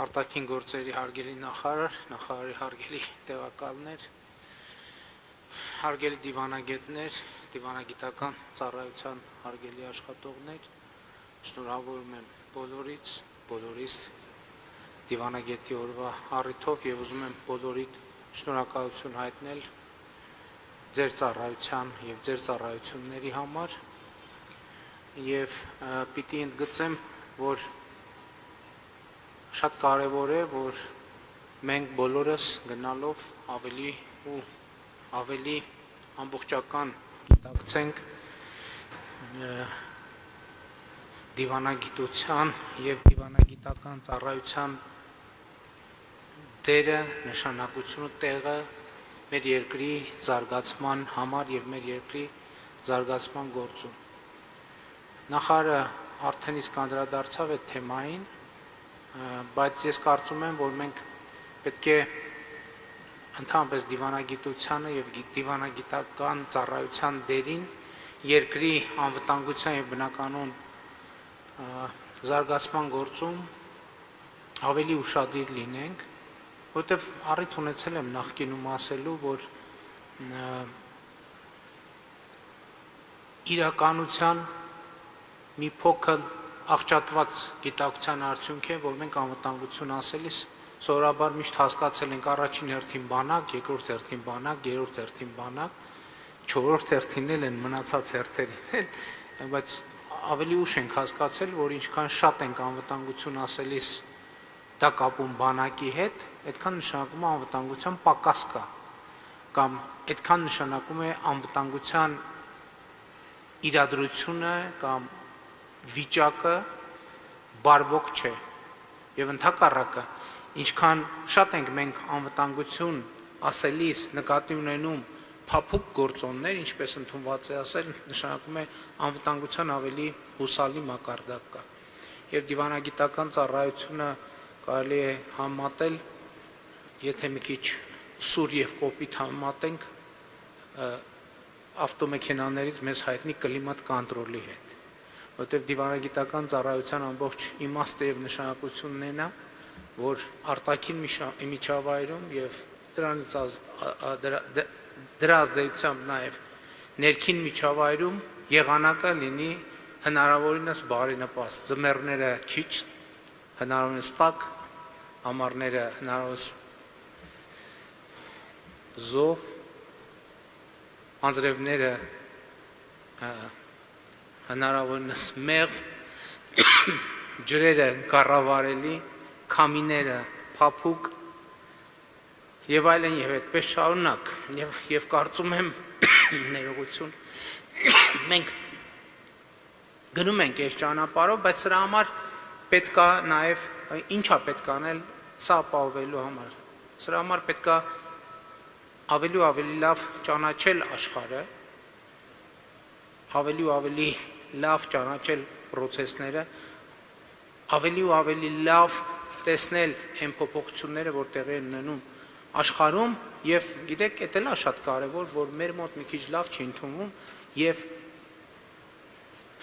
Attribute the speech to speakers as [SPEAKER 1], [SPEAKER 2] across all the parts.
[SPEAKER 1] Արտաքին գործերի հարգելի նախարար, նախարարի հարգելի տեղակալներ, հարգելի դիվանագետներ, դիվանագիտական ծառայության հարգելի աշխատողներ, շնորհավորում եմ բոլորիս դիվանագետի օրվա առիթով եւ ուզում եմ բոլորիդ շնորհակալություն հայտնել ձեր ծառայության եւ ձեր ծառայությունների համար եւ պիտի ընդգծեմ, որ շատ կարևոր է, որ մենք բոլորս գնալով ավելի ու ավելի ամբողջական գիտակցենք դիվանագիտության եւ դիվանագիտական ծառայության դերը, նշանակությունը, տեղը մեր երկրի զարգացման համար եւ մեր երկրի զարգացման գործում։ Նախարարը արդեն իսկ անդրադարձավ այդ թեմային, բայց ես կարծում եմ, որ մենք պետք է ընդհանրապես դիվանագիտությանը եւ դիվանագիտական ծառայության դերին երկրի անվտանգության եւ բնականոն զարգացման գործում ավելի ուշադիր լինենք, որտեղ առիթ ունեցել եմ նախկինում ասելու, որ իրականության մի փոքր աղճատված գիտակցության արդյունք է, որ մենք անվտանգություն ասելիս սովորաբար միշտ հասկացել ենք առաջին հերթին բանակ, երկրորդ հերթին բանակ, երրորդ հերթին բանակ, չորրորդ հերթին են մնացած հերթերին են, բայց ավելի ուշ ենք հասկացել, որ ինչքան շատ ենք անվտանգություն ասելիս դա կապում բանակի հետ, այդքան նշանակում է անվտանգության պակաս կա, կամ այդքան նշանակում է անվտանգության իրադրությունը կամ վիճակը բարվոք չէ եւ ընդհակառակը ինչքան շատ ենք մենք անվտանգություն ասելիս նկատի ունենում փափուկ գործոններ, ինչպես ընդունված է ասել, նշանակում է անվտանգության ավելի հուսալի մակարդակ կա եւ դիվանագիտական ծառայությունը կարելի է համատել, եթե մի քիչ սուր եւ կոպիտ համատենք ավտոմեքենաներից մեզ հայտնի կլիմատ կոնտրոլի հետ, որտեղ դիվանագիտական ծառայության ամբողջ իմաստը եւ նշանակությունն է, որ արտաքին միջավայրում եւ դրա ազդեցությամբ նաեւ ներքին միջավայրում եղանակը լինի հնարավորինս բարենպաստ, ձմեռները քիչ, հնարավորինս տաք, ամառները հնարավորինս զով, անձրևները հնարավորինս մեղ, ջրերը կառավարելի, քամիները փափուկ եւ այլն եւ այդպես շարունակ եւ կարծում եմ ներողություն մենք գնում ենք այս ճանապարհով, բայց սրա համար պետք է նաեւ ինչա պետք անել սա ապահովելու համար։ Սրա համար պետք է ավելի ու ավելի լավ ճանաչել աշխարհը, ավելի ու ավելի լավ ճանաչել process-ները, ավելի ու ավելի լավ տեսնել այն փոփոխությունները, որ տեղի են ունենում աշխարհում եւ գիտեք, դա էլ է շատ կարեւոր, որ մեր մոտ մի քիչ լավ չի ընդունվում եւ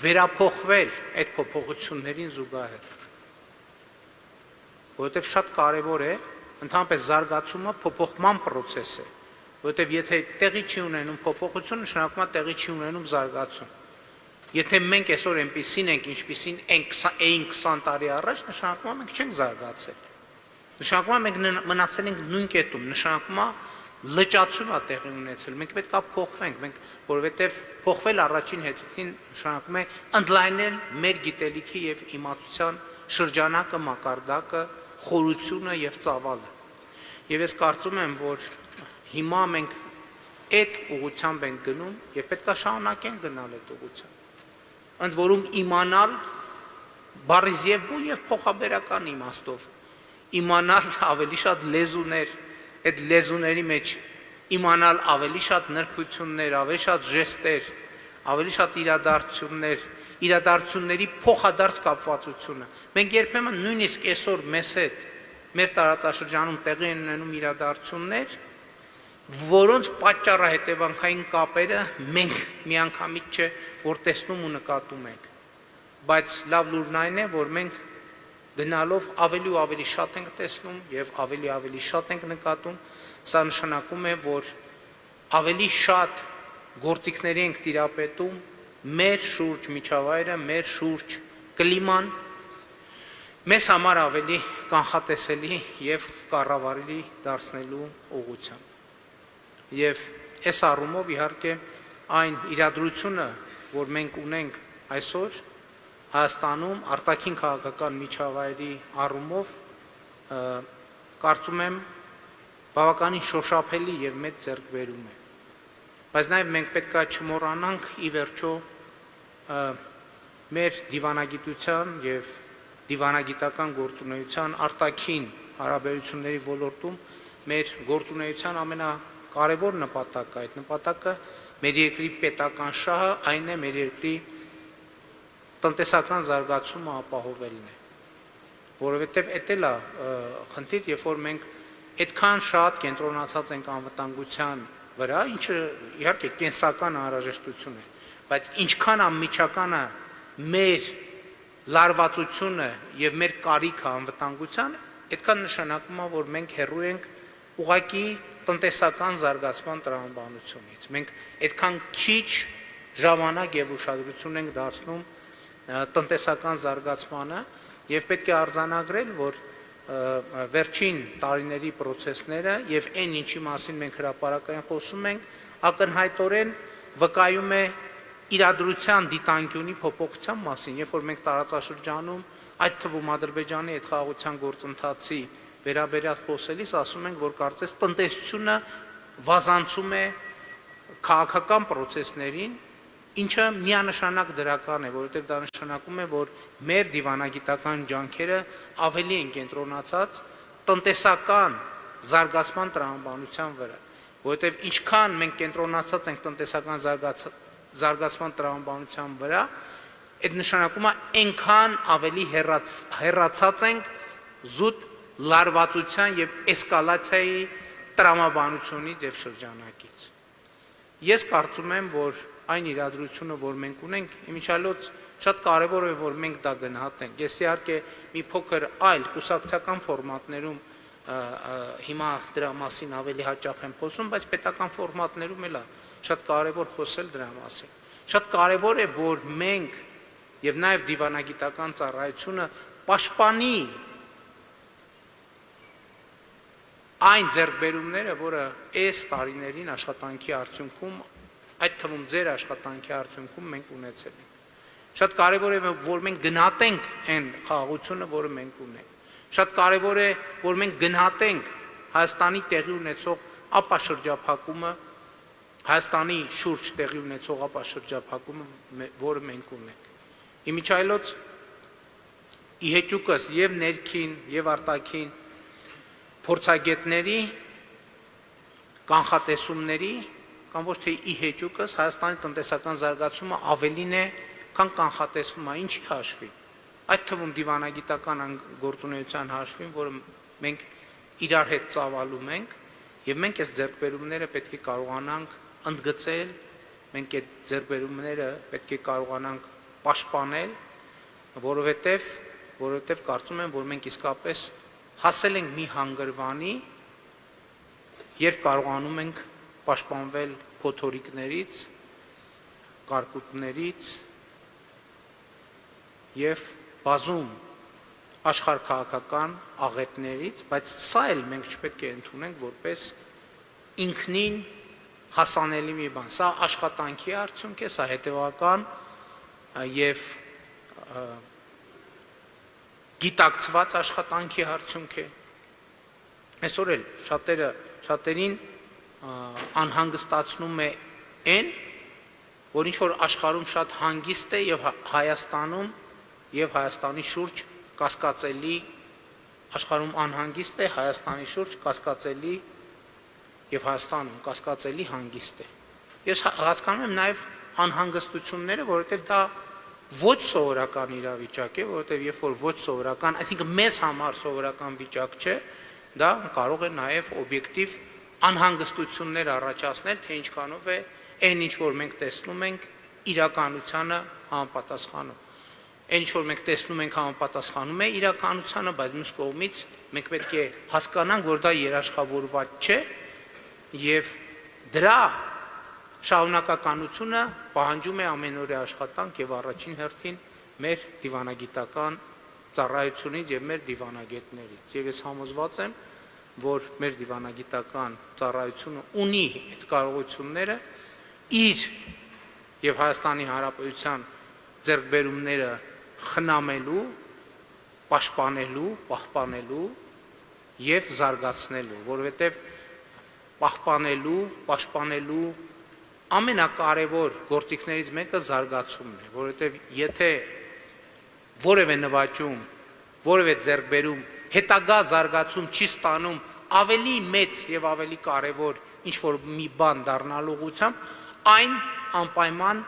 [SPEAKER 1] վերափոխվել այդ փոփոխություններին զուգահեռ։ Որովհետեւ շատ կարեւոր է ընդհանրապես զարգացումը փոփոխման process է, որովհետեւ եթե տեղի չի ունենում փոփոխություն, նշանակում է տեղի չի ունենում զարգացում։ Եթե մենք այսօր այնպեսին ենք, ինչպեսին էինք 20 տարի առաջ, նշանակում է մենք չենք զարգացել։ Նշանակում է մենք մնացել ենք նույն կետում, նշանակում է լճացում է տեղի ունեցել։ Մենք պետք է փոխվենք, մենք որովհետև փոխվել առաջին հերթին նշանակում է ընդլայնել մեր գիտելիքի եւ իմացության շրջանակը, մակարդակը, խորությունը եւ ծավալը։ Եվ ես կարծում եմ, որ հիմա մենք այդ ուղղությամբ ենք գնում եւ պետք է շարունակենք գնալ այդ ուղղությամբ։ Ընդ որում իմանալ բառից եւ բուն եւ փոխաբերական իմաստով, իմանալ ավելի շատ լեզուներ, այդ լեզուների մեջ իմանալ ավելի շատ նրբություններ, ավելի շատ ժեստեր, ավելի շատ իրադարձություններ, իրադարձությունների փոխադարձ կապվածությունը։ Մենք երբեմն նույնիսկ այսօր մեզ հետ մեր տարածաշրջանում տեղի են ունենում իրադարձություններ, որոնց պատճառը հետևանքային կապերը մենք միանգամից չէ որ տեսնում ու նկատում ենք, բայց լավ լուրն այն է, որ մենք գնալով ավելի ու ավելի շատ ենք տեսնում եւ ավելի շատ ենք նկատում, սա նշանակում է, որ ավելի շատ գործիքների ենք տիրապետում մեր շուրջ միջավայրը, մեր շուրջ կլիման, մեզ համար ավելի կանխատեսելի եւ կառավարելի դարձնելու ուղղությամբ։ Եվ այս առումով իհարկե այն իրադրությունը, որ մենք ունենք այսօր Հայաստանում արտաքին քաղաքական միջավայրի առումով, կարծում եմ բավականին շոշափելի եւ մեծ ձեռքբերում է։ Բայց նաեւ մենք պետք է չմոռանանք ի վերջո մեր դիվանագիտության եւ դիվանագիտական գործունեության արտաքին հարաբերությունների ոլորտում մեր գործունեության ամենակարևոր նպատակը, այդ նպատակը մեր երկրի պետական շահը, այն է մեր երկրի տնտեսական զարգացումը ապահովելն է, որովհետև էդ էլ է խնդիր, երբ որ մենք այդքան շատ կենտրոնացած ենք անվտանգության վրա, ինչը իհարկե կենսական անհրաժեշտություն է, բայց ինչքան անմիջական է մեր լարվածությունը եւ մեր կարիքը անվտանգության, այդքան նշանակում է, որ մենք հեռու ենք ուղղակի տնտեսական զարգացման տրամաբանությունից։ Մենք այդքան քիչ ժամանակ եւ ուշադրություն ենք դարձնում տնտեսական զարգացմանը եւ պետք է արձանագրել, որ վերջին տարիների process-ները եւ այն ինչի մասին մենք հրապարակային խոսում ենք, ակնհայտորեն վկայում է իրադրության դիտանկյունի փոփոխության մասին, երբ որ մենք տարածաշրջանում, այդ թվում Ադրբեջանի այդ խաղաղության գործընթացի վերաբերյալ խոսելիս ասում ենք, որ կարծես տնտեսությունը վազանցում է քաղաքական process-ներին, ինչը միանշանակ դրական է, որովհետև դա նշանակում է, որ մեր դիվանագիտական ջանքերը ավելի են կենտրոնացած տնտեսական զարգացման տրամաբանության վրա, որովհետև ինչքան մենք կենտրոնացած ենք տնտեսական զարգացման տրամաբանության վրա, այդ նշանակում է այնքան ավելի հեռացած ենք զուտ լարվածության եւ էսկալացիայի տրամաբանությունից եւ շրջանակից։ Ես կարծում եմ, որ այն իրադրությունը, որ մենք ունենք, իմիջիալոց շատ կարևոր է, որ մենք դա գնահատենք։ Ես իհարկե մի փոքր այլ կուսակցական ֆորմատներում հիմա դրա մասին ավելի հաճախ եմ խոսում, բայց պետական ֆորմատներում էլ է շատ կարևոր խոսել դրա մասին։ Շատ կարևոր է, որ մենք եւ նաեւ դիվանագիտական ծառայությունը պաշտպանի այն ձեռքբերումները, որը այս տարիներին աշխատանքի արդյունքում, այդ թվում ձեր աշխատանքի արդյունքում մենք ունեցել ենք։ Շատ կարևոր է, որ մենք գնահատենք այն խաղաղությունը, որը մենք ունենք։ Շատ կարևոր է, որ մենք գնահատենք Հայաստանի տեղի ունեցող ապաշրջափակումը, Հայաստանի շուրջ տեղի ունեցող ապաշրջափակումը, որը մենք ունենք։ Իմիջիալոց իհեճուկս եւ ներքին եւ արտաքին փորձագետների կանխատեսումների կամ ոչ թե իհեճուկս Հայաստանի տնտեսական զարգացումը ավելին է, քան կանխատեսվում է, ինչի հաշվի։ Այդ թվում դիվանագիտական գործունեության հաշվին, որը մենք իրար հետ ծավալում ենք, եւ մենք այս ձեռքբերումները պետք է կարողանանք ընդգծել, մենք այդ ձեռքբերումները պետք է կարողանանք պաշտպանել, որովհետև կարծում եմ, որ մենք իսկապես հասել ենք մի հանգրվանի, երբ կարողանում ենք պաշտպանվել փոթորիկներից, կարկուտներից եւ բազում աշխարհքաղաքական աղետներից, բայց սա էլ մենք չպետք է ընդունենք որպես ինքնին հասանելի մի բան։ Սա աշխատանքի արդյունք է, սա հետևական եւ գիտակցված աշխատանքի արդյունք է։ Այսօր էլ շատերին անհանգստացնում է այն, որ ինչ որ աշխարհում շատ հանգիստ է եւ Հայաստանում եւ Հայաստանի շուրջ կասկածելի աշխարհում անհանգիստ է, Հայաստանի շուրջ կասկածելի եւ Հայաստանում կասկածելի հանգիստ է։ Ես հասկանում եմ նաեւ անհանգստությունները, որովհետեւ դա ոչ սովորական իրավիճակ է, որովհետեւ երբ որ ոչ սովորական, այսինքն մեզ համար սովորական վիճակ չէ, դա կարող է նաեւ օբյեկտիվ անհանգստություններ առաջացնել, թե ինչքանով է այն ինչ որ մենք տեսնում ենք իրականությանը համապատասխանում։ այն ինչ որ մենք տեսնում ենք համապատասխանում է իրականությանը, բայց մյուս կողմից մենք պետք է հասկանանք, որ դա երաշխավորված չէ եւ դրա շարունակականությունը պահանջում է ամենօրյա աշխատանք եւ առաջին հերթին մեր դիվանագիտական ծառայությունից եւ մեր դիվանագետներից եւ ես համոզված եմ, որ մեր դիվանագիտական ծառայությունը ունի այդ կարողությունները իր եւ Հայաստանի Հանրապետության ձեռքբերումները խնամելու, պաշտպանելու, պահպանելու եւ զարգացնելու, որովհետեւ պահպանելու, պաշտպանելու ամենակարևոր գործիքներից մեկը զարգացումն է, որովհետեւ եթե որևէ նվաճում, որևէ ձեռքբերում հետագա զարգացում չի ստանում ավելի մեծ եւ ավելի կարևոր ինչ որ մի բան դառնալու ուղղությամբ, այն անպայման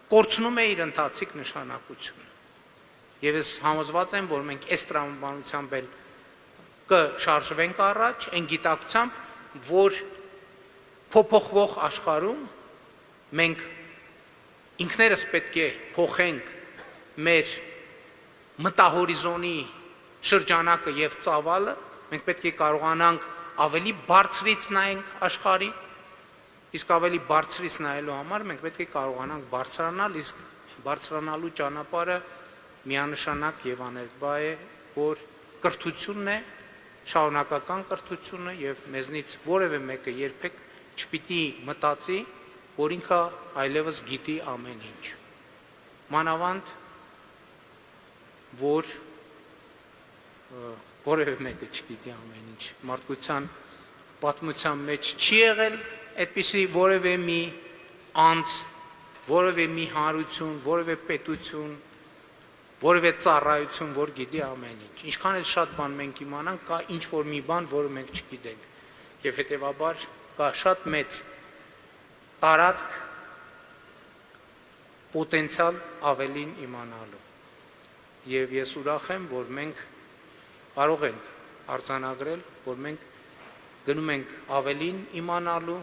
[SPEAKER 1] կորցնում է իր ընթացիկ նշանակությունը։ Եվ ես համոզված եմ, որ մենք այս տրամաբանությամբ էլ կշարժվենք առաջ, այն գիտակցությամբ, որ փոփոխվող աշխարհում մենք ինքներս պետք է փոխենք մեր մտահորիզոնի շրջանակը եւ ծավալը, մենք պետք է կարողանանք ավելի բարձրից նայենք աշխարհին, իսկ ավելի բարձրից նայելու համար մենք պետք է կարողանանք բարձրանալ, իսկ բարձրանալու ճանապարհը միանշանակ եւ աներկբա է, որ կրթությունն է, շարունակական կրթությունը եւ մեզնից որևէ մեկը երբեք չպիտի մտածի, որ ինքը այլևս գիտի ամեն ինչ։ Մանավանդ որ որևէ մեկը չգիտի ամեն ինչ։ Մարդկության պատմության մեջ չի եղել այդպիսի որևէ մի անձ, որևէ մի հանրություն, որևէ պետություն, որևէ ծառայություն, որ գիտի ամեն ինչ։ Ինչքան էլ շատ բան մենք իմանանք, կա ինչ որ մի բան, որը մենք չգիտենք։ Եվ հետեւաբար կա շատ մեծ տարածք պոտենցիալ ավելին իմանալու։ Եվ ես ուրախ եմ, որ մենք կարող ենք արձանագրել, որ մենք գնում ենք ավելին իմանալու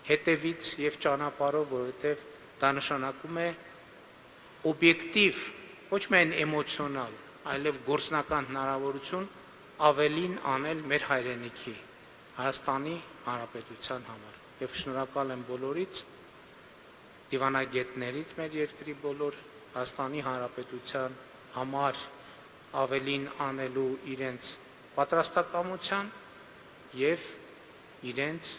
[SPEAKER 1] հետևից եւ ճանապարհով, որովհետեւ դա նշանակում է օբյեկտիվ, ոչ միայն էմոցիոնալ, այլև գործնական հնարավորություն ավելին անել մեր հայրենիքի Հայաստանի Հանրապետության համար։ Եվ շնորհակալ եմ բոլորից, դիվանագետներից մեր երկրի բոլոր Հայաստանի Հանրապետության համար ավելին անելու իրենց պատրաստակամության եւ իրենց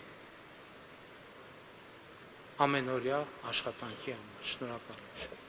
[SPEAKER 1] ամենօրյա աշխատանքի համար։ Շնորհակալ եմ։